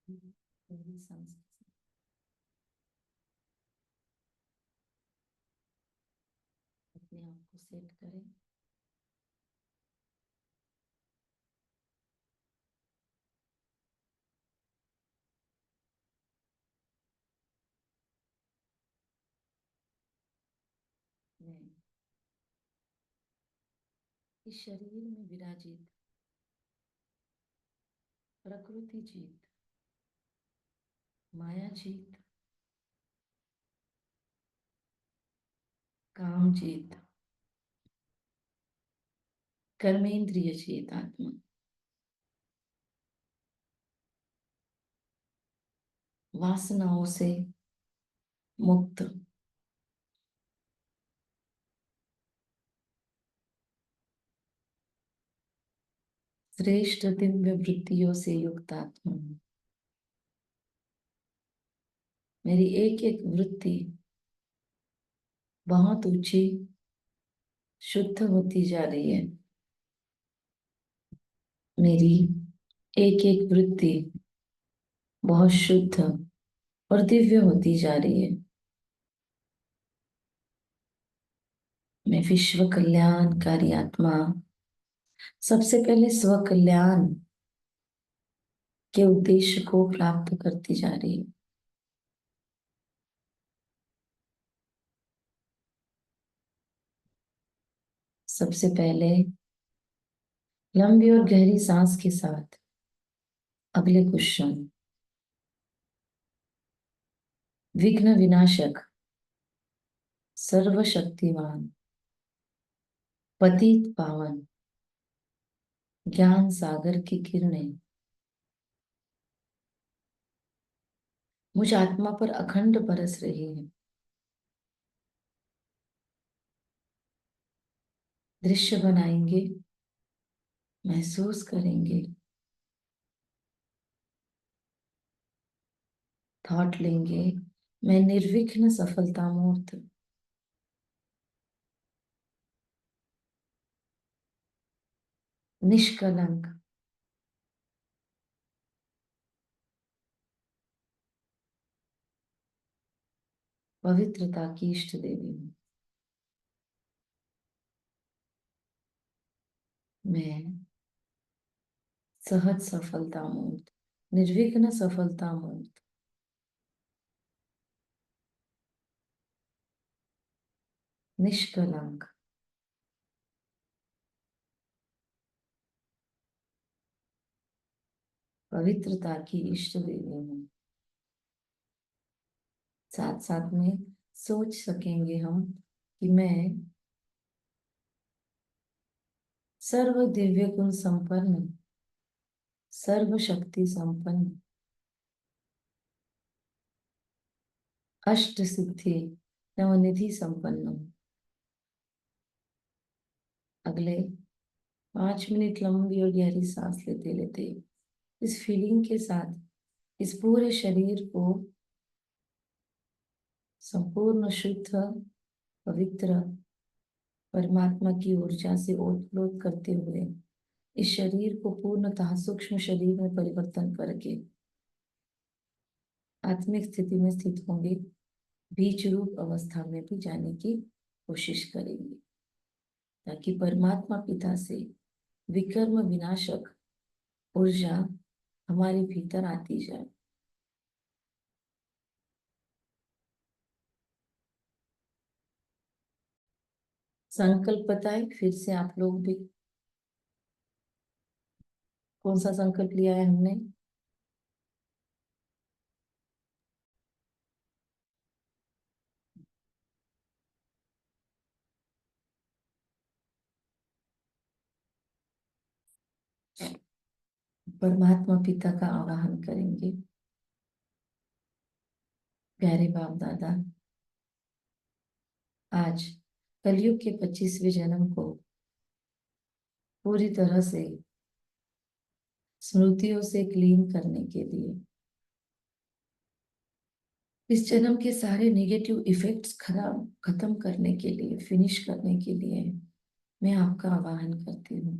गहरी सांस अपने आप को सेट करें। मैं इस शरीर में विराजित प्रकृति जीत, माया जीत, काम जीत, कर्मेंद्रिय जीत आत्मा वासनाओं से मुक्त श्रेष्ठ दिव्य वृत्तियों से युक्त आत्मा हूं। मेरी एक एक वृत्ति बहुत ऊंची शुद्ध होती जा रही है। मेरी एक एक वृत्ति बहुत शुद्ध और दिव्य होती जा रही है। मैं विश्व कल्याणकारी आत्मा सबसे पहले स्व कल्याण के उद्देश्य को प्राप्त करती जा रही है। सबसे पहले लंबी और गहरी सांस के साथ अगले कुछ क्षण विघ्न विनाशक सर्वशक्तिमान पतित पावन ज्ञान सागर की किरणें मुझ आत्मा पर अखंड बरस रही है। दृश्य बनाएंगे, महसूस करेंगे, थॉट लेंगे। मैं निर्विघ्न सफलता मूर्त निष्कलंक पवित्रता की इष्ट देवी हूं। मैं सहज सफलता मूर्त, निर्विघ्न सफलता मूर्त, निष्कलंक पवित्रता की इष्ट देवी हूं। साथ साथ में सोच सकेंगे हम कि मैं सर्व दिव्य गुण संपन्न, सर्व शक्ति संपन्न, अष्ट सिद्धि नवनिधि संपन्न हूं। अगले 5 मिनट लंबी और गहरी सांस लेते लेते इस फीलिंग के साथ इस पूरे शरीर को संपूर्ण शुद्ध पवित्र परमात्मा की ऊर्जा से ओतप्रोत करते हुए इस शरीर को पूर्णतः सूक्ष्म शरीर में परिवर्तन करके आत्मिक स्थिति में स्थित होंगे। बीज रूप अवस्था में भी जाने की कोशिश करेंगे ताकि परमात्मा पिता से विकर्म विनाशक ऊर्जा हमारे भीतर आती जाए। संकल्प बताए फिर से आप लोग भी। कौन सा संकल्प लिया है हमने? परमात्मा पिता का आवाहन करेंगे। प्यारे बाप दादा, आज कलयुग के 25वें जन्म को पूरी तरह से स्मृतियों से क्लीन करने के लिए, इस जन्म के सारे नेगेटिव इफेक्ट्स खत्म करने के लिए, फिनिश करने के लिए मैं आपका आवाहन करती हूँ।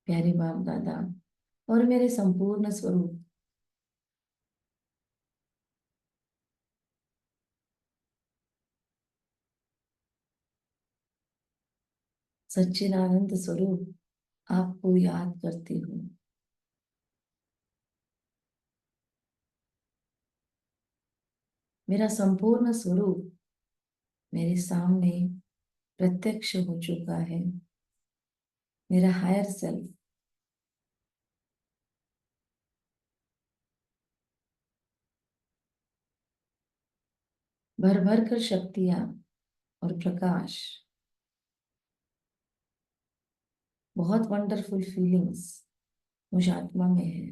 प्यारे बाप दादा और मेरे संपूर्ण स्वरूप सच्चिदानंद स्वरूप आपको याद करती हूँ। मेरा संपूर्ण स्वरूप मेरे सामने प्रत्यक्ष हो चुका है। मेरा हायर सेल्फ भर भर कर शक्तियां और प्रकाश, बहुत वंडरफुल फीलिंग्स मुझ आत्मा में है।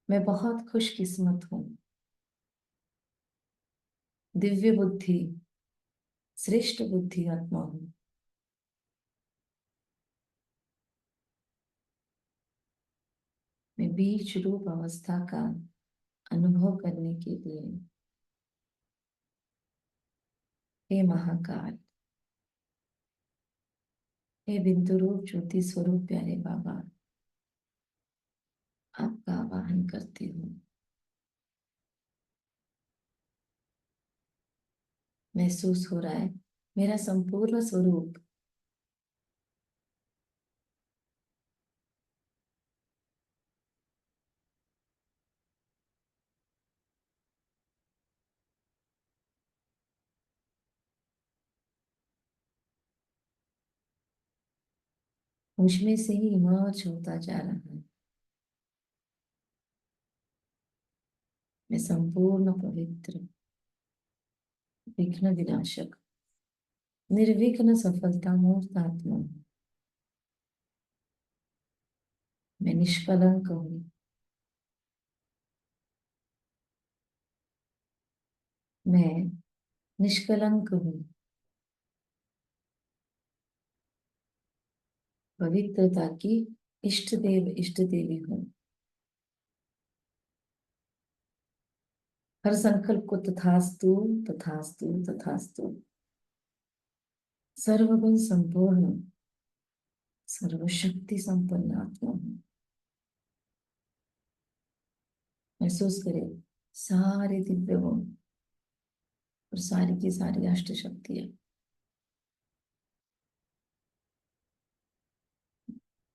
मैं बहुत खुशकिस्मत हूँ। दिव्य बुद्धि, श्रेष्ठ बुद्धि आत्मा हूँ। मैं बीज रूप अवस्था का अनुभव करने के लिए, हे महाकाल, हे बिंदु रूप ज्योति स्वरूप प्यारे बाबा, आपका आवाहन करती हूँ। महसूस हो रहा है मेरा संपूर्ण स्वरूप मुझ में से ही इमर्ज होता जा रहा है। मैं संपूर्ण पवित्र, विघ्न विनाशक, निर्विघ्न सफलता मूर्त आत्मा हूँ। मैं निष्कलंक हूँ। मैं निष्कलंक हूँ। पवित्रता की इष्ट देव इष्ट देवी हूँ। हर संकल्प को तथास्तु तथास्तु तथास्तु। सर्वगुण संपूर्ण, सर्वशक्ति संपन्न आत्मा हूँ। महसूस करें सारे दिव्य गुण और सारी की सारी अष्ट शक्तियां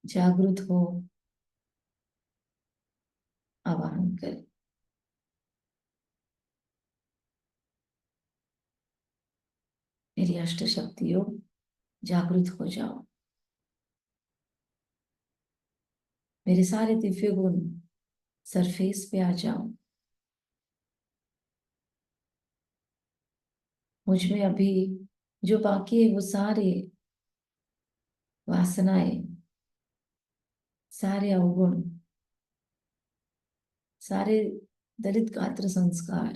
जागृत हो, आवाहन करें। मेरी अष्ट शक्तियों जागृत हो जाओ। मेरे सारे दिव्य गुण सरफेस पे आ जाओ। मुझ में अभी जो बाकी है वो सारे वासनाएं, सारे अवगुण, सारे दलित गात्र संस्कार,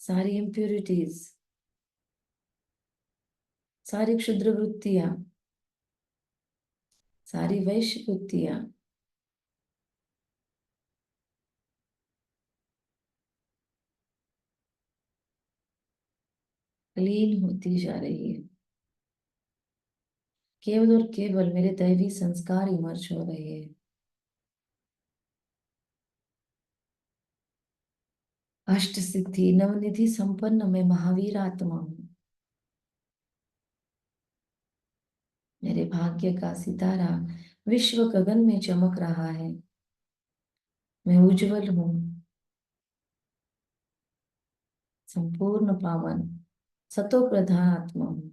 सारी इम्प्योरिटीज, सारी क्षुद्र वृत्तियां, सारी वैश्य वृत्तियां क्लीन होती जा रही है। केवल और केवल मेरे दैवी संस्कार इमर्ज हो रहे हैं। अष्ट सिद्धि नवनिधि संपन्न मैं महावीर आत्मा हूँ। मेरे भाग्य का सितारा विश्व गगन में चमक रहा है। मैं उज्जवल हूँ, संपूर्ण पावन, सतो प्रधान आत्मा हूँ।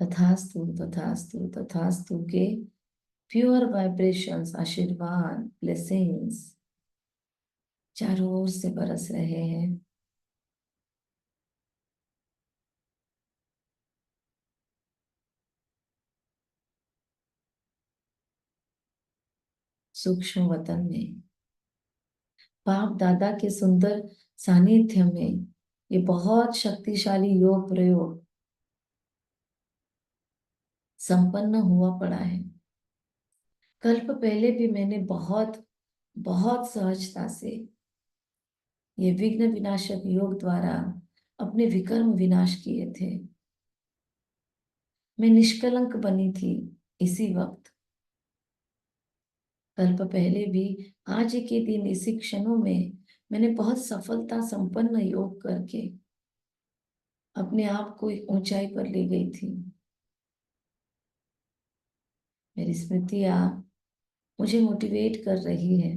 तथास्तु तथास्तु तथास्तु के प्योर वाइब्रेशंस, आशीर्वाद, ब्लेसिंग्स चारों ओर से बरस रहे हैं। सूक्ष्म वतन में बाप दादा के सुंदर सानिध्य में ये बहुत शक्तिशाली योग प्रयोग संपन्न हुआ पड़ा है। कल्प पहले भी मैंने बहुत बहुत सहजता से ये विघ्न विनाशक योग द्वारा अपने विकर्म विनाश किए थे। मैं निष्कलंक बनी थी, इसी वक्त कल्प पहले भी आज के दिन इसी क्षणों में मैंने बहुत सफलता संपन्न योग करके अपने आप को एक ऊंचाई पर ले गई थी। मेरी स्मृतियां मुझे मोटिवेट कर रही है,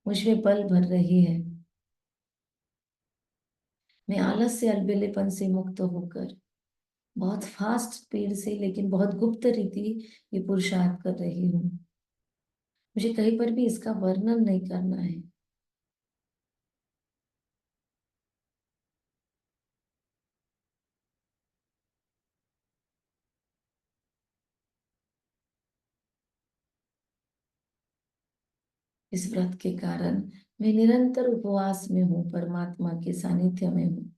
मुझ में बल भर रही है। मैं आलस से अलबेलेपन से मुक्त होकर बहुत फास्ट स्पीड से लेकिन बहुत गुप्त रीति ये पुरुषार्थ कर रही हूँ। मुझे कहीं पर भी इसका वर्णन नहीं करना है। इस व्रत के कारण मैं निरंतर उपवास में हूँ, परमात्मा के सानिध्य में हूँ।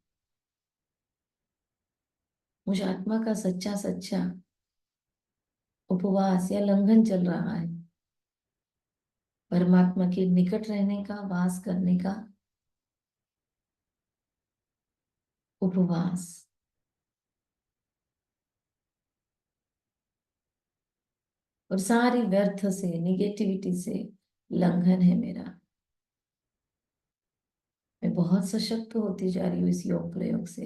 मुझे आत्मा का सच्चा सच्चा उपवास या लंघन चल रहा है, परमात्मा के निकट रहने का, वास करने का उपवास। और सारी व्यर्थ से, निगेटिविटी से लंघन है मेरा। मैं बहुत सशक्त होती जा रही हूँ इस योग प्रयोग से।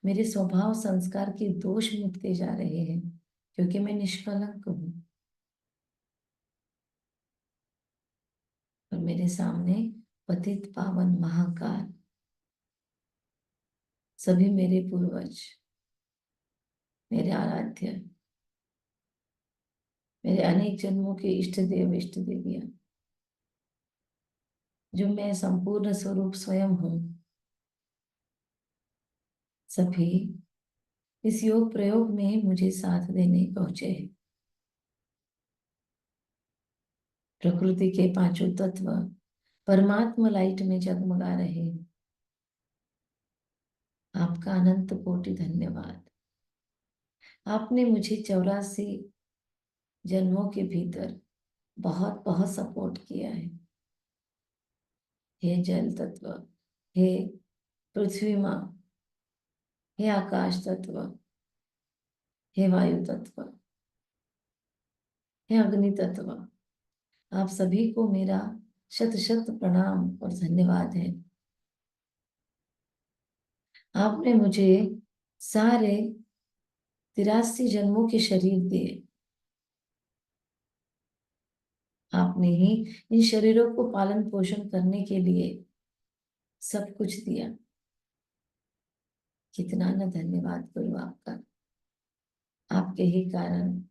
मेरे स्वभाव संस्कार के दोष मिटते जा रहे हैं क्योंकि मैं निष्कलंक हूँ। और मेरे सामने पतित पावन महाकाल, सभी मेरे पूर्वज, मेरे आराध्य, मेरे अनेक जन्मों के इष्ट देव इष्ट देवियां, जो मैं संपूर्ण स्वरूप स्वयं हूँ, सभी इस योग प्रयोग में मुझे साथ देने पहुंचे हैं। प्रकृति के पांचों तत्व परमात्मा लाइट में जगमगा रहे हैं। आपका अनंत कोटि धन्यवाद। आपने मुझे 84 जन्मों के भीतर बहुत बहुत सपोर्ट किया है। हे जल तत्व, हे पृथ्वी माँ, हे आकाश तत्व, हे वायु तत्व, हे अग्नि तत्व, आप सभी को मेरा शत शत प्रणाम और धन्यवाद है। आपने मुझे सारे 83 जन्मों के शरीर दिए। आपने ही इन शरीरों को पालन पोषण करने के लिए सब कुछ दिया। कितना न धन्यवाद करूं आपका। आपके ही कारण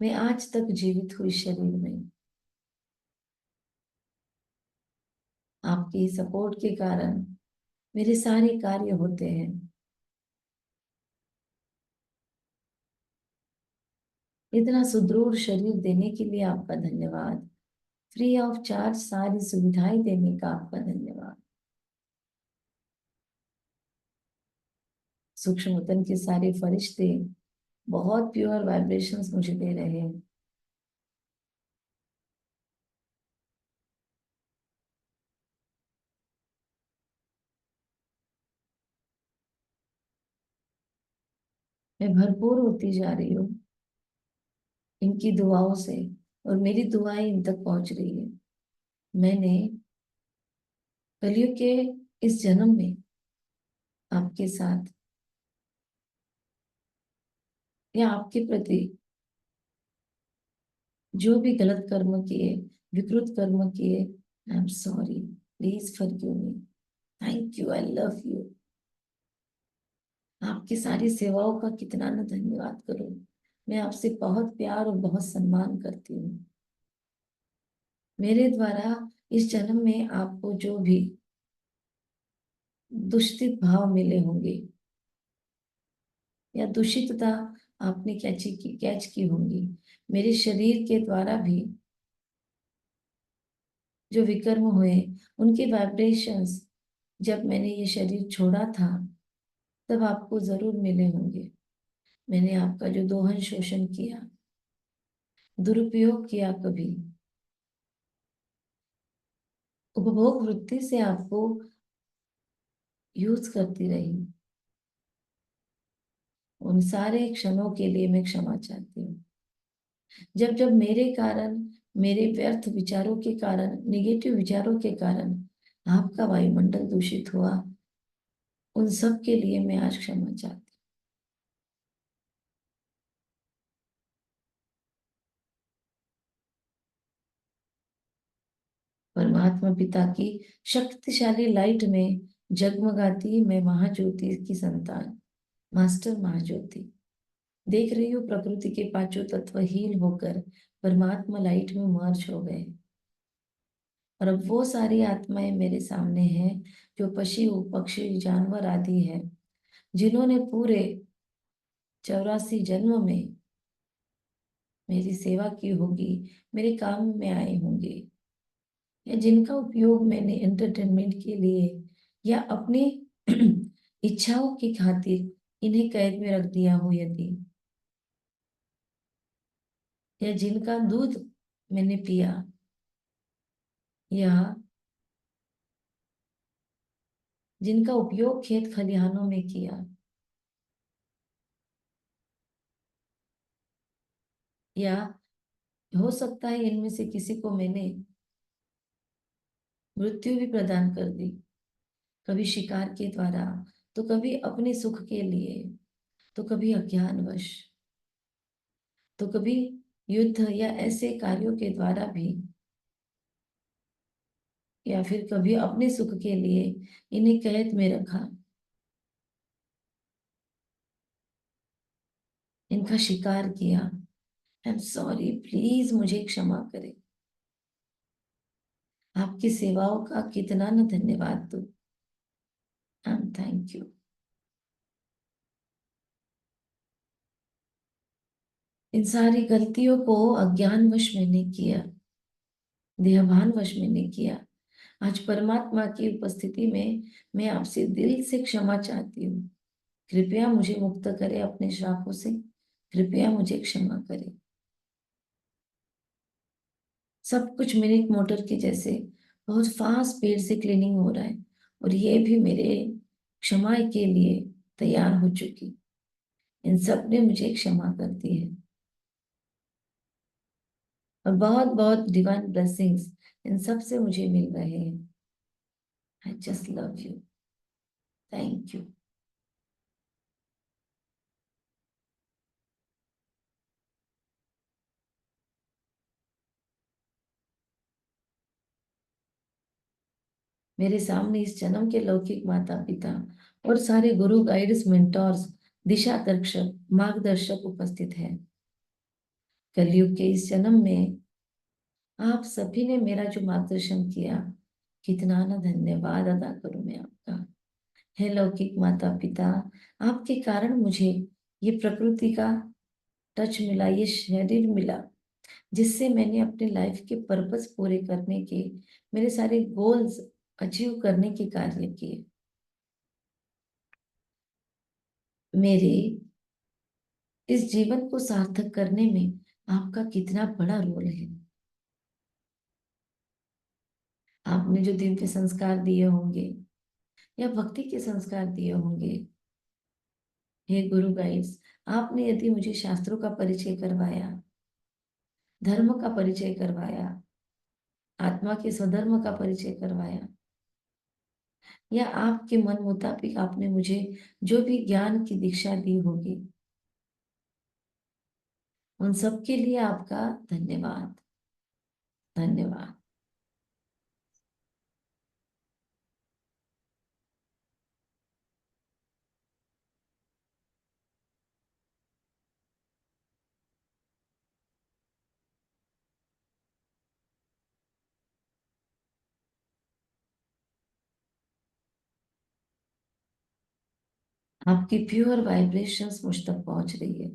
मैं आज तक जीवित हुई शरीर में। आपकी सपोर्ट के कारण मेरे सारे कार्य होते हैं। इतना सुदृढ़ शरीर देने के लिए आपका धन्यवाद। फ्री ऑफ चार्ज सारी सुविधाएं देने का आपका धन्यवाद। सूक्ष्म वतन के सारे फरिश्ते बहुत प्योर वाइब्रेशंस मुझे दे रहे हैं। मैं भरपूर होती जा रही हूँ इनकी दुआओं से, और मेरी दुआएं इन तक पहुंच रही है। मैंने कलयुग के इस जन्म में आपके साथ या आपके प्रति जो भी गलत कर्म किए, विकृत कर्म किए, I am sorry, please forgive me, thank you, I love you. आपकी सारी सेवाओं का कितना न धन्यवाद करूं। मैं आपसे बहुत प्यार और बहुत सम्मान करती हूँ। मेरे द्वारा इस जन्म में आपको जो भी दूषित भाव मिले होंगे या दूषितता आपने कैच की होंगी, मेरे शरीर के द्वारा भी जो विकर्म हुए, उनके वाइब्रेशंस जब मैंने ये शरीर छोड़ा था तब आपको जरूर मिले होंगे। मैंने आपका जो दोहन शोषण किया, दुरुपयोग किया, कभी उपभोग वृत्ति से आपको यूज करती रही, उन सारे क्षणों के लिए मैं क्षमा चाहती हूँ। जब जब मेरे कारण, मेरे व्यर्थ विचारों के कारण, निगेटिव विचारों के कारण आपका वायुमंडल दूषित हुआ, उन सब के लिए मैं आज क्षमा चाहती हूँ। परमात्मा पिता की शक्तिशाली लाइट में जगमगाती मैं महाज्योति की संतान, मास्टर महाज्योति, देख रही हूँ प्रकृति के पांचों तत्व हील होकर परमात्मा लाइट में मर्ज हो गए। और अब वो सारी आत्माएं मेरे सामने हैं जो पशु पक्षी जानवर आदि हैं, जिन्होंने पूरे 84 जन्म में मेरी सेवा की होगी, मेरे काम में आए होंगे, या जिनका उपयोग मैंने एंटरटेनमेंट के लिए या अपनी इच्छाओं की खातिर इन्हें कैद में रख दिया हो, यदि या जिनका दूध मैंने पिया, या जिनका उपयोग खेत खलिहानों में किया, या हो सकता है इनमें से किसी को मैंने मृत्यु भी प्रदान कर दी, कभी शिकार के द्वारा, तो कभी अपने सुख के लिए, तो कभी अज्ञानवश, तो कभी युद्ध या ऐसे कार्यों के द्वारा भी, या फिर कभी अपने सुख के लिए इन्हें कैद में रखा, इनका शिकार किया। आई एम सॉरी, प्लीज मुझे क्षमा करें। आपकी सेवाओं का कितना न धन्यवाद दूं। I am thank you. इन सारी गलतियों को अज्ञानवश मैंने किया, देहभानवश मैंने किया। आज परमात्मा की उपस्थिति में मैं आपसे दिल से क्षमा चाहती हूँ। कृपया मुझे मुक्त करें अपने श्रापों से, कृपया मुझे क्षमा करें। सब कुछ मिल्क मोटर के जैसे बहुत फास्ट स्पीड से क्लीनिंग हो रहा है, और ये भी मेरे क्षमा के लिए तैयार हो चुकी। इन सब ने मुझे क्षमा कर दी है, और बहुत बहुत डिवाइन ब्लेसिंग्स इन सब से मुझे मिल रहे हैं। I just love you. Thank you. मेरे सामने इस जन्म के लौकिक माता पिता और सारे गुरु गाइड्स मेंटोर्स दिशा दर्शक मार्गदर्शक उपस्थित हैं। कलयुग के इस जन्म में आप सभी ने मेरा जो मार्गदर्शन किया, कितना ना धन्यवाद अदा करूं मैं आपका। हे लौकिक माता पिता, आपके कारण मुझे ये प्रकृति का टच मिला, ये शरीर मिला, जिससे मैंने अपने लाइफ के पर्पस पूरे करने के, मेरे सारे गोल्स अचीव करने के कार्य किए। मेरे इस जीवन को सार्थक करने में आपका कितना बड़ा रोल है। आपने जो दिव्य संस्कार दिए होंगे या भक्ति के संस्कार दिए होंगे, हे गुरु गाइड्स, आपने यदि मुझे शास्त्रों का परिचय करवाया, धर्म का परिचय करवाया, आत्मा के स्वधर्म का परिचय करवाया, या आपके मन मुताबिक आपने मुझे जो भी ज्ञान की दीक्षा दी होगी, उन सब के लिए आपका धन्यवाद। धन्यवाद। आपकी प्योर वाइब्रेशंस मुझ तक पहुंच रही है।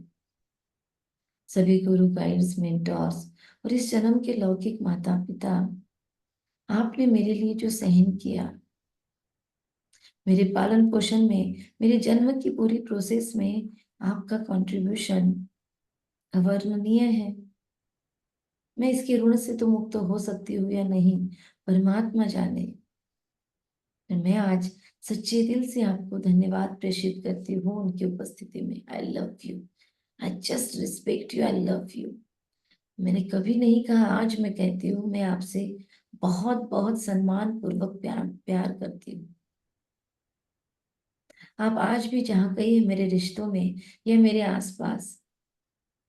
सभी गुरु गाइड्स मेंटोर्स और इस जन्म के लौकिक माता पिता, आपने मेरे लिए जो सहन किया, मेरे पालन पोषण में, मेरे जन्म की पूरी प्रोसेस में आपका कंट्रीब्यूशन अवर्णनीय है। मैं इसके ऋण से तो मुक्त हो सकती हूँ या नहीं, परमात्मा जाने। मैं आज सच्चे दिल से आपको धन्यवाद प्रेषित करती हूँ उनकी उपस्थिति में। आई love you, I just respect you, I love you. मैंने कभी नहीं कहा, आज मैं कहती हूँ, मैं आपसे बहुत बहुत सम्मान पूर्वक प्यार प्यार करती हूँ। आप आज भी जहाँ कहीं मेरे रिश्तों में या मेरे आसपास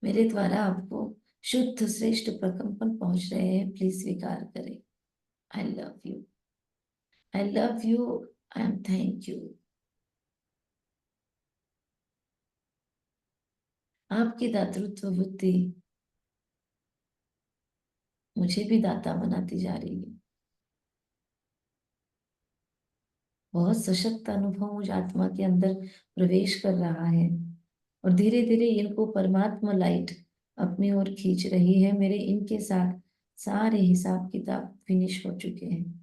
मेरे द्वारा आपको शुद्ध श्रेष्ठ प्रकंपन पहुंच रहे हैं, प्लीज स्वीकार करें। आई love you, I love you, I am thank you. आपकी दातृत्व बुद्धि मुझे भी दाता बनाती जा रही है। बहुत सशक्त अनुभव मुझ आत्मा के अंदर प्रवेश कर रहा है और धीरे धीरे इनको परमात्मा लाइट अपनी ओर खींच रही है। मेरे इनके साथ सारे हिसाब किताब फिनिश हो चुके हैं।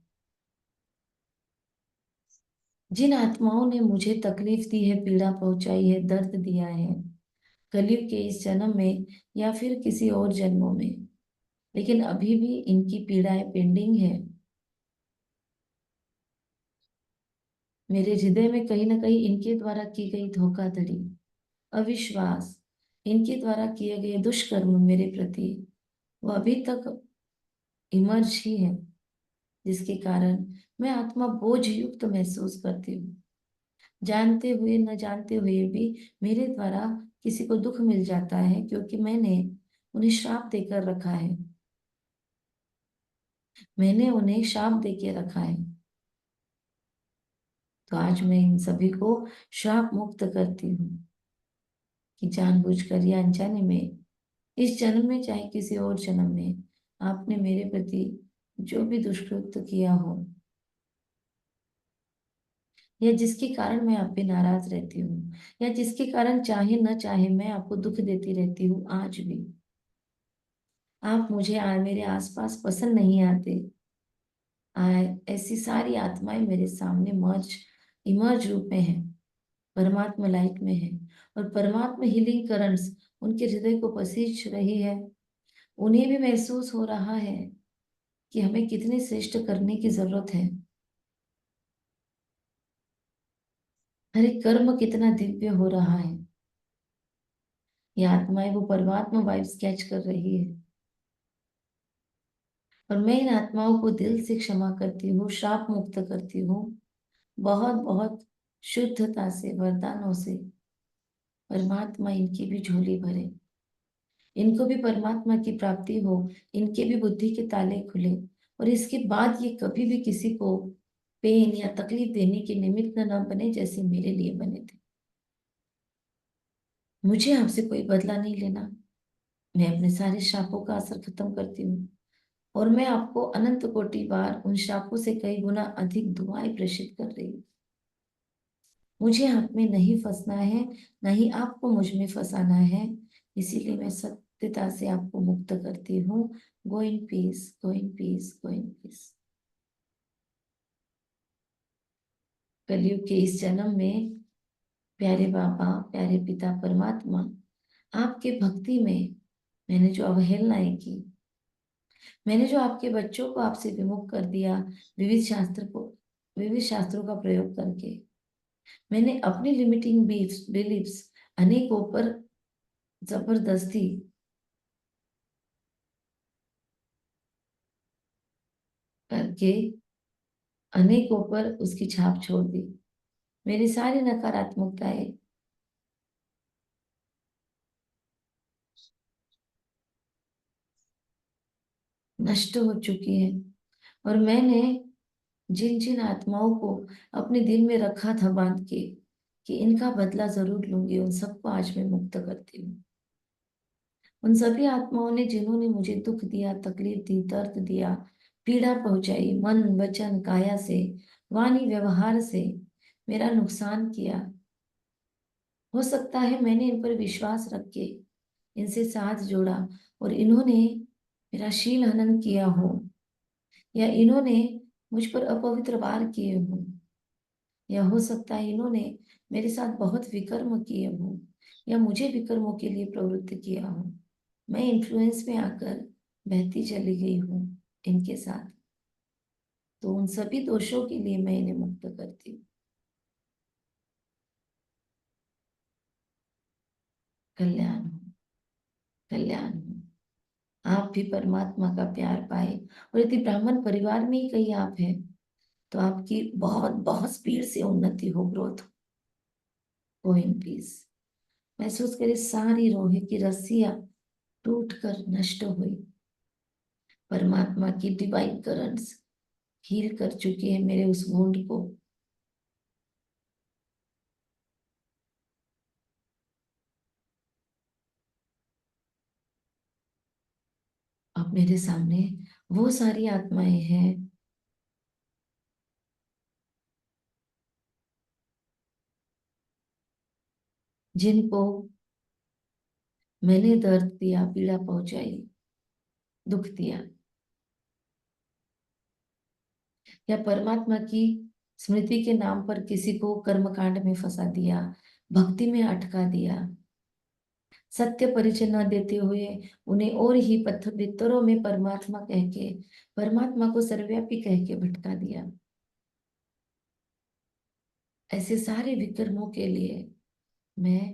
जिन आत्माओं ने मुझे तकलीफ दी है, पीड़ा पहुंचाई है, दर्द दिया है, कलयुग के इस जन्म में या फिर किसी और जन्मों में, लेकिन अभी भी इनकी पीड़ाएं पेंडिंग है। मेरे हृदय में कहीं ना कहीं इनके द्वारा की गई धोखाधड़ी, अविश्वास, इनके द्वारा किए गए दुष्कर्म मेरे प्रति, वो अभी तक इमर्ज ही है, जिसके कारण मैं आत्मा बोझ युक्त महसूस करती हूँ। जानते हुए न जानते हुए भी मेरे द्वारा किसी को दुख मिल जाता है, क्योंकि मैंने उन्हें श्राप देकर रखा है। मैंने उन्हें श्राप देके रखा है। तो आज मैं इन सभी को श्राप मुक्त करती हूँ कि जानबूझकर या अनजाने में, इस जन्म में चाहे किसी और जन्म में, आपने मेरे प्रति जो भी दुष्कृत्य किया हो या जिसके कारण मैं आप पे नाराज रहती हूँ या जिसके कारण चाहे न चाहे मैं आपको दुख देती रहती हूँ, आज भी आप मुझे मेरे आसपास पसंद नहीं आते। ऐसी सारी आत्माएं मेरे सामने मर्ज इमर्ज रूप में है, परमात्मा लाइट में है, और परमात्मा हीलिंग करंट्स उनके हृदय को पसीज रही है। उन्हें भी महसूस हो रहा है कि हमें कितने श्रेष्ठ करने की जरूरत है। हर एक कर्म कितना दिव्य हो रहा है। ये आत्माएं वो परमात्मा वाइब्स कैच कर रही है, और मैं इन आत्माओं को दिल से क्षमा करती हूँ, श्राप मुक्त करती हूँ, बहुत बहुत शुद्धता से, वरदानों से। परमात्मा इनकी भी झोली भरे, इनको भी परमात्मा की प्राप्ति हो, इनके भी बुद्धि के ताले खुले, और इसके बाद ये कभी भी किसी को पेन या तकलीफ देने के निमित्त न बने, जैसे मेरे लिए बने थे। मुझे आपसे कोई बदला नहीं लेना। मैं अपने सारे श्रापों का असर खत्म करती हूँ, और मैं आपको अनंत कोटि बार उन श्रापों से कई गुना अधिक दुआएं प्रेषित कर रही हूँ। मुझे आप में नहीं फंसना है, नहीं आपको मुझ में फंसाना है। इसीलिए मैं सत्यता से आपको मुक्त करती हूँ। Go in peace, go in peace, go in peace. Kalyug के इस जन्म में प्यारे बाबा, प्यारे पिता परमात्मा, आपके भक्ति में मैंने जो अवहेलनाएं की, मैंने जो आपके बच्चों को आपसे विमुख कर दिया, विविध शास्त्र को, विविध शास्त्रों का प्रयोग करके, मैंने अपनी लिमिटिंग बिलीफ्स अनेकों पर जबरदस्ती करके अनेकों पर उसकी छाप छोड़ दी। मेरी सारी नकारात्मकताएं नष्ट हो चुकी है, और मैंने जिन जिन आत्माओं को अपने दिल में रखा था बांध के कि इनका बदला जरूर लूंगी, उन सबको आज मैं मुक्त करती हूँ। उन सभी आत्माओं ने जिन्होंने मुझे दुख दिया, तकलीफ दी, दर्द दिया, पीड़ा पहुंचाई, मन वचन काया से, वाणी व्यवहार से मेरा नुकसान किया, हो सकता है मैंने इन पर विश्वास रख के इनसे साथ जोड़ा और इन्होंने मेरा शील हनन किया हो, या इन्होंने मुझ पर अपवित्र वार किए हो, या हो सकता है इन्होंने मेरे साथ बहुत विकर्म किए हो, या मुझे विकर्मों के लिए प्रवृत्त किया हो। मैं इन्फ्लुएंस में आकर बहती चली गई हूँ इनके साथ। तो उन सभी दोषों के लिए मैं इन्हें मुक्त करती हूँ। कल्याण हो, कल्याण हो। आप भी परमात्मा का प्यार पाए। और यदि ब्राह्मण परिवार में ही कहीं आप हैं तो आपकी बहुत बहुत स्पीड से उन्नति हो, ग्रोथ हो इन पीस। महसूस करिए सारी लोहे की रस्सियां टूट कर नष्ट हुई। परमात्मा की डिवाइन करंट्स हील कर चुकी है मेरे उस वुंड को। अब मेरे सामने वो सारी आत्माएं हैं जिनको मैंने दर्द दिया, पीड़ा पहुंचाई, दुख दिया, या परमात्मा की स्मृति के नाम पर किसी को कर्मकांड में फंसा दिया, भक्ति में अटका दिया, सत्य परिचय न देते हुए उन्हें और ही पत्थर वित्तरों में परमात्मा कह के, परमात्मा को सर्वव्यापी कह के भटका दिया। ऐसे सारे विकर्मों के लिए मैं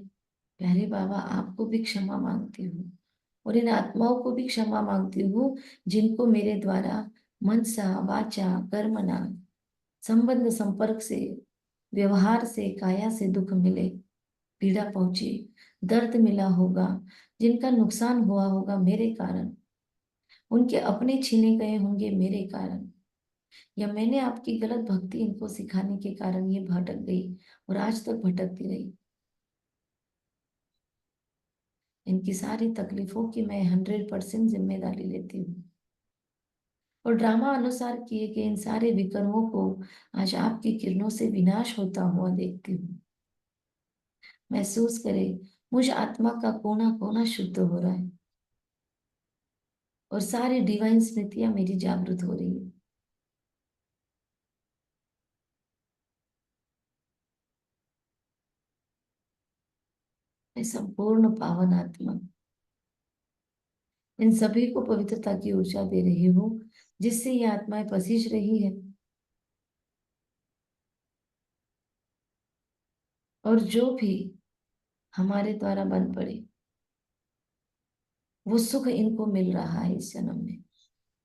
प्यारे बाबा आपको भी क्षमा मांगती हूँ, और इन आत्माओं को भी क्षमा मांगती हूँ जिनको मेरे द्वारा मनसा वाचा कर्मणा, संबंध संपर्क से, व्यवहार से, काया से दुख मिले, पीड़ा पहुंची, दर्द मिला होगा, जिनका नुकसान हुआ होगा मेरे कारण, उनके अपने छीने गए होंगे मेरे कारण, या मैंने आपकी गलत भक्ति इनको सिखाने के कारण ये भटक गई और आज तक भटकती रही। इनकी सारी तकलीफों की मैं 100% जिम्मेदारी लेती हूँ, और ड्रामा अनुसार किए गए इन सारे विकर्मों को आज आपकी किरणों से विनाश होता हुआ देखती हूँ। महसूस करें मुझ आत्मा का कोना कोना शुद्ध हो रहा है और सारी डिवाइन स्मृतियां मेरी जागृत हो रही है। मैं संपूर्ण पावन आत्मा इन सभी को पवित्रता की ऊर्जा दे रही हूँ जिससे ये आत्माएं पसीज रही है, और जो भी हमारे द्वारा बन पड़े वो सुख इनको मिल रहा है इस जन्म में।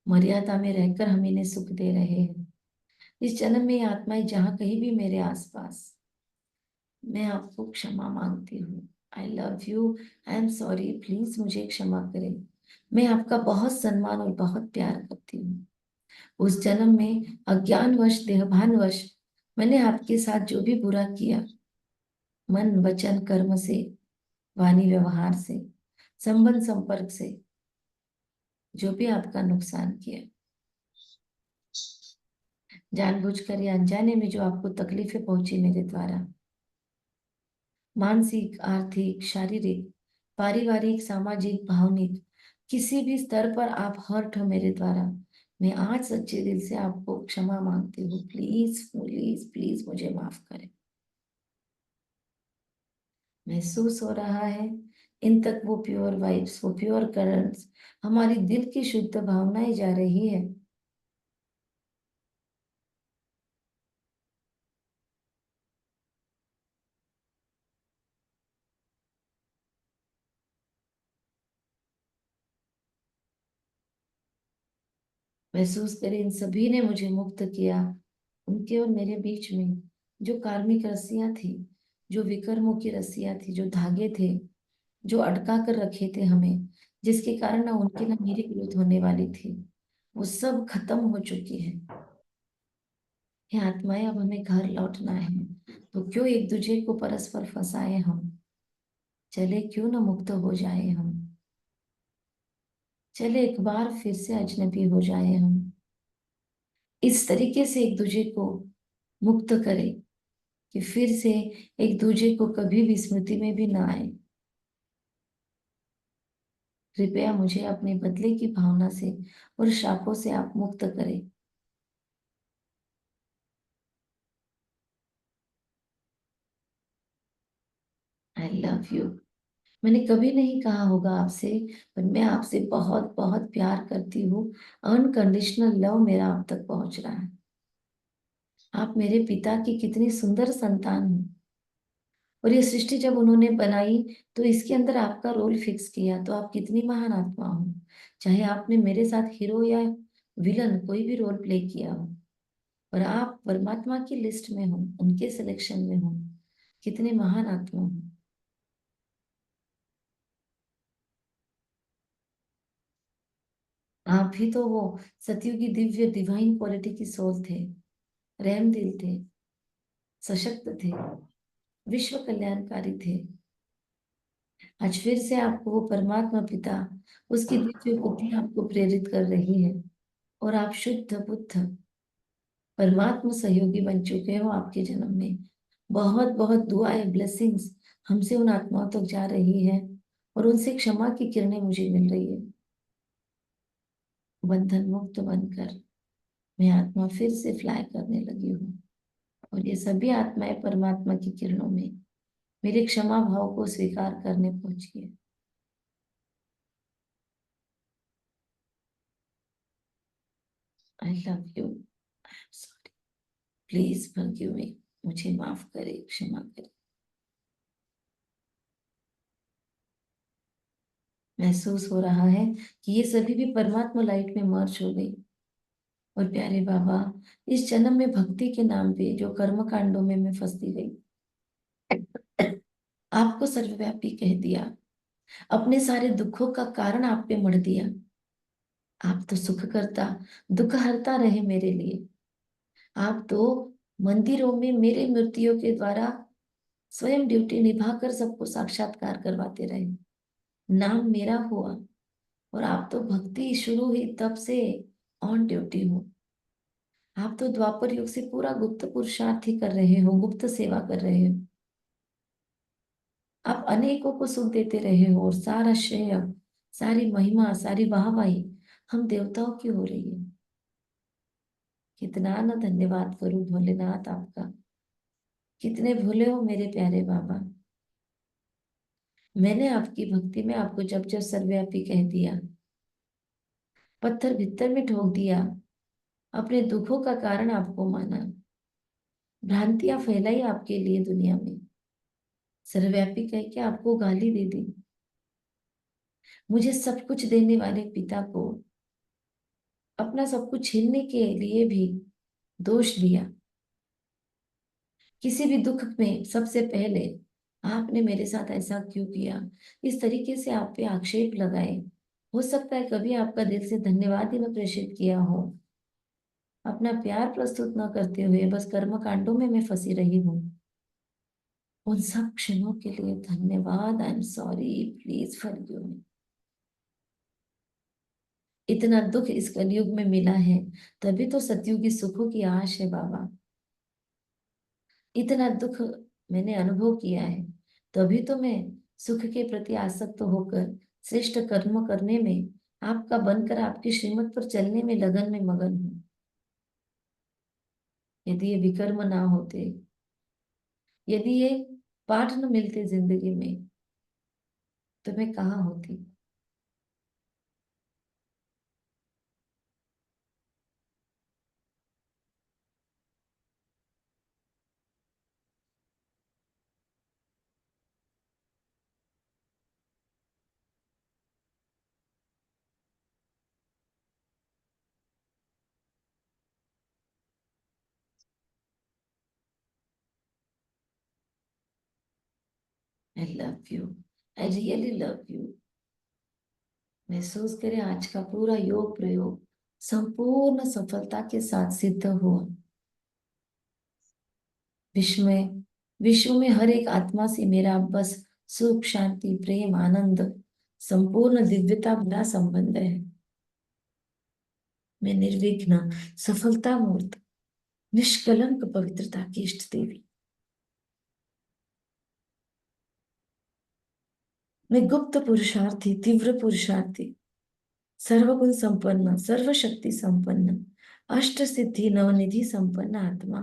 मर्यादा में रहकर हम इन्हें सुख दे रहे हैं इस जन्म में। ये आत्माएं जहां कहीं भी मेरे आसपास, मैं आपको क्षमा मांगती हूँ। आई love you, I am sorry, please मुझे क्षमा करें। मैं आपका बहुत सम्मान और बहुत प्यार करती हूँ। उस जन्म में अज्ञानवश देहभानवश मैंने आपके साथ जो भी बुरा किया, मन वचन कर्म से, वाणी व्यवहार से, संबंध संपर्क से, जो भी आपका नुकसान किया, जानबूझकर या अनजाने में जो आपको तकलीफें पहुंची मेरे द्वारा, मानसिक, आर्थिक, शारीरिक, पारिवारिक, सामाजिक, भावनिक, किसी भी स्तर पर आप हर्ट हो मेरे द्वारा, मैं आज सच्चे दिल से आपको क्षमा मांगती हूँ। प्लीज प्लीज प्लीज मुझे माफ करें। महसूस हो रहा है इन तक वो प्योर वाइब्स, वो प्योर करंट्स, हमारी दिल की शुद्ध भावनाएं जा रही है। महसूस करें इन सभी ने मुझे मुक्त किया। उनके और मेरे बीच में जो कार्मिक रस्सियां थी, जो विकर्मों की रस्सियां थी, जो धागे थे, जो अटका कर रखे थे हमें, जिसके कारण ना उनकी ना मेरी ग्रोथ होने वाली थी, वो सब खत्म हो चुकी है। ये आत्माएं अब हमें घर लौटना है, तो क्यों एक दूसरे को परस्पर फंसाए हम। चले क्यों ना मुक्त हो जाए हम। चले एक बार फिर से अजनबी हो जाए हम। इस तरीके से एक दूसरे को मुक्त करें कि फिर से एक दूसरे को कभी भी स्मृति में भी ना आए। कृपया मुझे अपने बदले की भावना से और शापों से आप मुक्त करें। आई लव यू। मैंने कभी नहीं कहा होगा आपसे, पर मैं आपसे बहुत बहुत प्यार करती हूँ। अनकंडीशनल लव मेरा आप तक पहुंच रहा है। आप मेरे पिता की कितनी सुंदर संतान हो। और ये सृष्टि जब उन्होंने बनाई तो इसके अंदर आपका रोल फिक्स किया, तो आप कितनी महान आत्मा हो। चाहे आपने मेरे साथ हीरो या विलन कोई भी रोल प्ले किया हो, पर आप परमात्मा की लिस्ट में हो, उनके सिलेक्शन में हो। कितने महान आत्मा हो। आप भी तो वो सतयुगी दिव्य डिवाइन क्वालिटी की सोल थे, रहम दिल थे, सशक्त थे, विश्व कल्याणकारी थे। आज फिर से आपको वो परमात्मा पिता, उसकी दिव्य बुद्धि आपको प्रेरित कर रही है, और आप शुद्ध बुद्ध परमात्मा सहयोगी बन चुके हो आपके जन्म में। बहुत बहुत दुआएं, ब्लेसिंग्स हमसे उन आत्माओं तक जा रही है, और उनसे क्षमा की किरणें मुझे मिल रही है। बंधन मुक्त बनकर मैं आत्मा फिर से फ्लाई करने लगी हूँ, और ये सभी आत्माएं परमात्मा की किरणों में मेरे क्षमा भाव को स्वीकार करने पहुंची है। आई love you, I am sorry, please forgive me. मुझे माफ करे, क्षमा करे। महसूस हो रहा है कि ये सभी भी परमात्मा लाइट में मर्ज हो गई। और प्यारे बाबा, इस जन्म में भक्ति के नाम पे जो कर्म कांडों में मैं फंसती गई, आपको सर्वव्यापी कह दिया, अपने सारे दुखों का कारण आप पे मढ़ दिया। आप तो सुख करता, दुख हरता रहे मेरे लिए। आप तो मंदिरों में मेरे मूर्तियों के द्वारा स्वयं ड्यूटी निभाकर सबको साक्षात्कार करवाते रहे। नाम मेरा हुआ, और आप तो भक्ति शुरू हुई तब से ऑन ड्यूटी हो। आप तो द्वापर युग से पूरा गुप्त पुरुषार्थ ही कर रहे हो, गुप्त सेवा कर रहे हो। आप अनेकों को सुख देते रहे हो, और सारा श्रेय, सारी महिमा, सारी वाहवाही हम देवताओं की हो रही है। कितना न धन्यवाद करूं भोलेनाथ आपका। कितने भोले हो मेरे प्यारे बाबा। मैंने आपकी भक्ति में आपको जब जब सर्वव्यापी कह दिया, पत्थर भित्तर में ठोक दिया, अपने दुखों का कारण आपको माना, भ्रांतियां फैलाई आपके लिए दुनिया में, सर्वव्यापी कह के आपको गाली दे दी, मुझे सब कुछ देने वाले पिता को अपना सब कुछ छीनने के लिए भी दोष दिया। किसी भी दुख में सबसे पहले आपने मेरे साथ ऐसा क्यों किया, इस तरीके से आप पे आक्षेप लगाए। हो सकता है कभी आपका दिल से धन्यवाद ही न प्रेषित किया हो। अपना प्यार प्रस्तुत न करते हुए बस कर्म कांडों में मैं फंसी रही हूँ। उन सब क्षणों के लिए धन्यवाद। I am sorry, please forgive me. इतना दुख इस कलयुग में मिला है, तभी तो सतयुगी सुखों की आश है बाबा। इतना दुख मैंने अनुभव किया है, तभी तो मैं सुख के प्रति आसक्त होकर श्रेष्ठ कर्म करने में, आपका बनकर आपकी श्रीमत पर चलने में लगन में मगन हूँ। यदि ये विकर्म ना होते, यदि ये पाठ न मिलते जिंदगी में, तो मैं कहाँ होती। आई love you, I really love you. महसूस करें आज का पूरा योग प्रयोग संपूर्ण सफलता के साथ सिद्ध हुआ। विश्व में हर एक आत्मा से मेरा बस सुख, शांति, प्रेम, आनंद, संपूर्ण दिव्यता भरा संबंध है। मैं निर्विघ्न, सफलता मूर्त, निष्कलंक पवित्रता की इष्ट देवी। मैं गुप्त पुरुषार्थी, तीव्र पुरुषार्थी, सर्वगुण संपन्न, सर्वशक्ति संपन्न, अष्ट सिद्धि नवनिधि संपन्न आत्मा,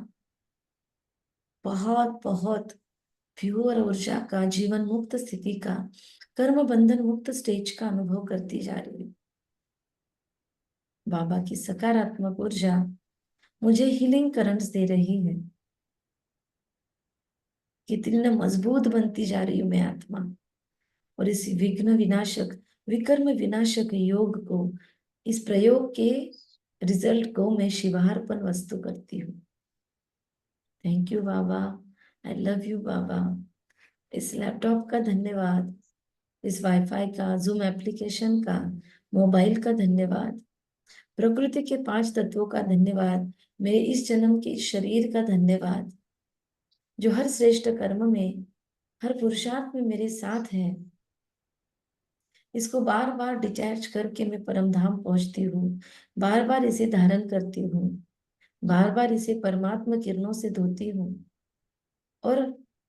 बहुत बहुत प्योर ऊर्जा का, जीवन मुक्त स्थिति का, कर्म बंधन मुक्त स्टेज का अनुभव करती जा रही हूँ। बाबा की सकारात्मक ऊर्जा मुझे हीलिंग करंट्स दे रही है। कितनी ना मजबूत बनती जा रही हूँ मैं आत्मा। और इस विकर्म विनाशक योग को, इस प्रयोग के रिजल्ट को मैं शिवार्पण वस्तु करती हूँ। थैंक यू बाबा, आई लव यू बाबा। इस लैपटॉप का धन्यवाद, इस वाईफाई का, जूम एप्लीकेशन का, मोबाइल का धन्यवाद, प्रकृति के 5 तत्वों का धन्यवाद, मेरे इस जन्म के इस शरीर का धन्यवाद, जो हर श्रेष्ठ कर्म में, हर पुरुषार्थ में मेरे साथ है। इसको बार बार डिटैच करके मैं परम धाम पहुंचती हूँ, बार बार इसे धारण करती हूँ, बार बार इसे परमात्मा किरणों से धोती हूँ। और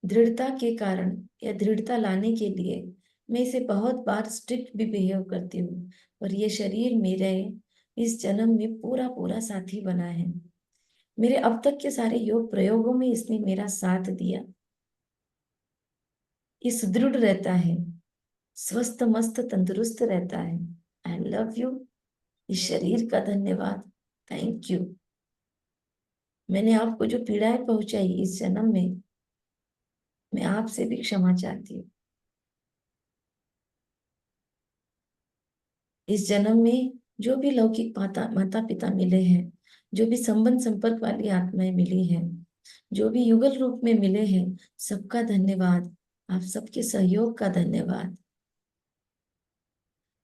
दृढ़ता के कारण या दृढ़ता लाने के लिए मैं इसे बहुत बार स्ट्रिक्ट भी बिहेव करती हूँ। और ये शरीर मेरे इस जन्म में पूरा पूरा साथी बना है। मेरे अब तक के सारे योग प्रयोगों में इसने मेरा साथ दिया। ये सुदृढ़ रहता है, स्वस्थ मस्त तंदुरुस्त रहता है। आई लव यू। इस शरीर का धन्यवाद, थैंक यू। मैंने आपको जो पीड़ाएं पहुंचाई इस जन्म में, मैं आपसे भी क्षमा चाहती हूँ। इस जन्म में जो भी लौकिक माता पिता मिले हैं, जो भी संबंध संपर्क वाली आत्माएं मिली हैं, जो भी युगल रूप में मिले हैं, सबका धन्यवाद। आप सबके सहयोग का धन्यवाद।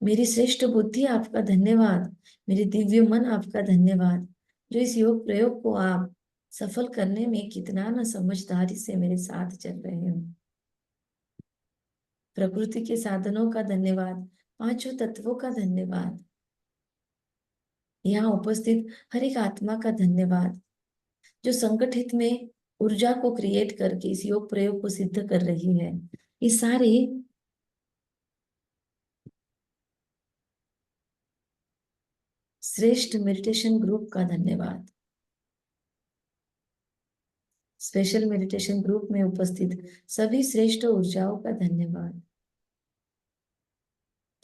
मेरी श्रेष्ठ बुद्धि आपका धन्यवाद। मेरे दिव्य मन आपका धन्यवाद, जो इस योग प्रयोग को आप सफल करने में कितना न समझदारी से मेरे साथ चल रहे हो। प्रकृति के साधनों का धन्यवाद, 5 तत्वों का धन्यवाद, यहाँ उपस्थित हर एक आत्मा का धन्यवाद, जो संगठित में ऊर्जा को क्रिएट करके इस योग प्रयोग को सिद्ध कर रही है। ये सारे श्रेष्ठ मेडिटेशन ग्रुप का धन्यवाद, स्पेशल मेडिटेशन ग्रुप में उपस्थित सभी श्रेष्ठ ऊर्जाओं का धन्यवाद।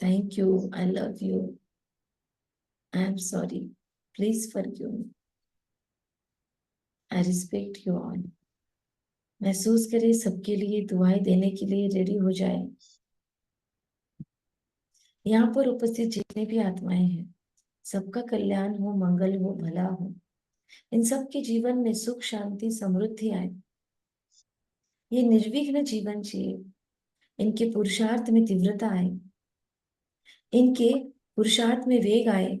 Thank you, I love you, I am sorry, please forgive me, I respect you all. महसूस करें, सबके लिए दुआएं देने के लिए रेडी हो जाए। यहाँ पर उपस्थित जितने भी आत्माएं हैं, सबका कल्याण हो, मंगल हो, भला हो। इन सबके जीवन में सुख शांति समृद्धि आए। ये निर्विघ्न जीवन जिए। इनके पुरुषार्थ में तीव्रता आए, इनके पुरुषार्थ में वेग आए।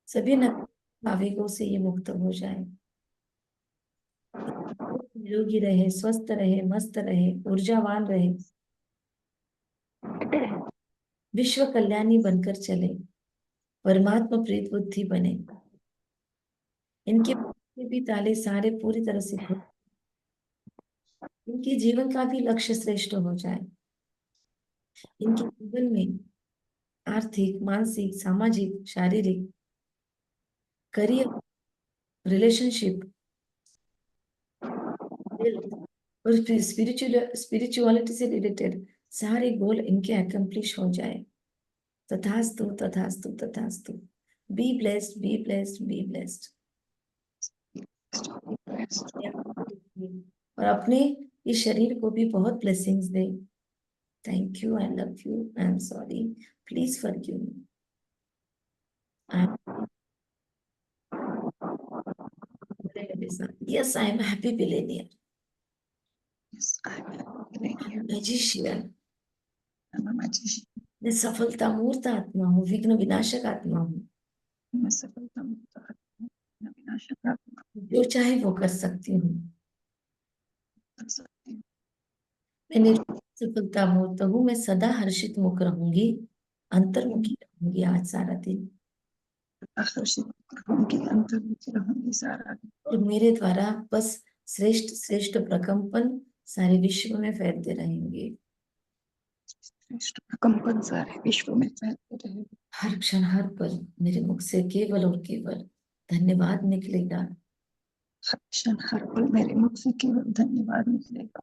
सभी नकारात्मक आवेगों से ये मुक्त हो जाए। निरोगी रहे, स्वस्थ रहे, मस्त रहे, ऊर्जावान रहे, विश्व कल्याणी बनकर चले, परमात्मा प्रीत बुद्धि बने। इनके भी ताले सारे पूरी तरह से खुल, इनके जीवन का भी लक्ष्य श्रेष्ठ हो जाए। इनके जीवन में आर्थिक, मानसिक, सामाजिक, शारीरिक, करियर, रिलेशनशिप, और स्पिरिचुअलिटी से रिलेटेड सारे गोल इनके अकम्प्लिश हो जाए। तथास्तु, तथास्तु, तथास्तु। Be blessed, be blessed, be blessed. और अपने इस शरीर को भी बहुत blessings they. Thank you, I love you, I am sorry, please forgive me. Yes, I am happy billionaire. Yes, I'm a billionaire. Magician. I'm a magician. मैं सफलता मूर्त आत्मा हूँ, विघ्न विनाशक आत्मा हूँ। मैं सफलता मुक्त आत्मा, मैं विनाशक आत्मा जो चाहे वो कर सकती हूँ। कर सकती हूँ। मैं निर्भय सफलता मूर्त हूँ। मैं सदा हर्षित मुख रहूंगी, अंतर्मुखी रहूंगी आज सारा दिन। आकर्षित रहूंगी, अंतर्मुखी रहूंगी सारा दिन। और मेरे द्वारा बस श्रेष्ठ श्रेष्ठ प्रकंपन सारे विश्व में फैलते रहेंगे। श्रेष्ठ प्रकंपन सारे विश्व में फैलते रहेंगे। हर क्षण हर पल मेरे मुख से केवल और केवल धन्यवाद निकलेगा। हर क्षण हर पल मेरे मुख से केवल धन्यवाद निकलेगा।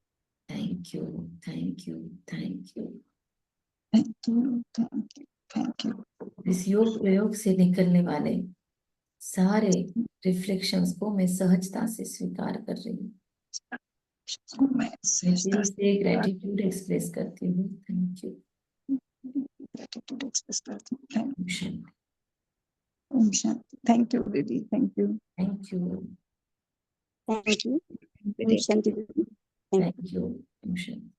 Thank you, thank you, thank you. Thank you, thank you, thank you. इस योग प्रयोग से निकलने वाले सारे रिफ्लेक्शंस को मैं सहजता से स्वीकार कर रही हूँ। मैं मैं दिल से ग्रेटिट्यूड एक्सप्रेस करती हूँ। Thank you. ग्रेटिट्यूड एक्सप्रेस करती हूँ। Thank Om Shanti. Om Shanti. Thank you दीदी, thank you. Thank you. Thank you. Shanti दीदी। Thank you. ओम शांति।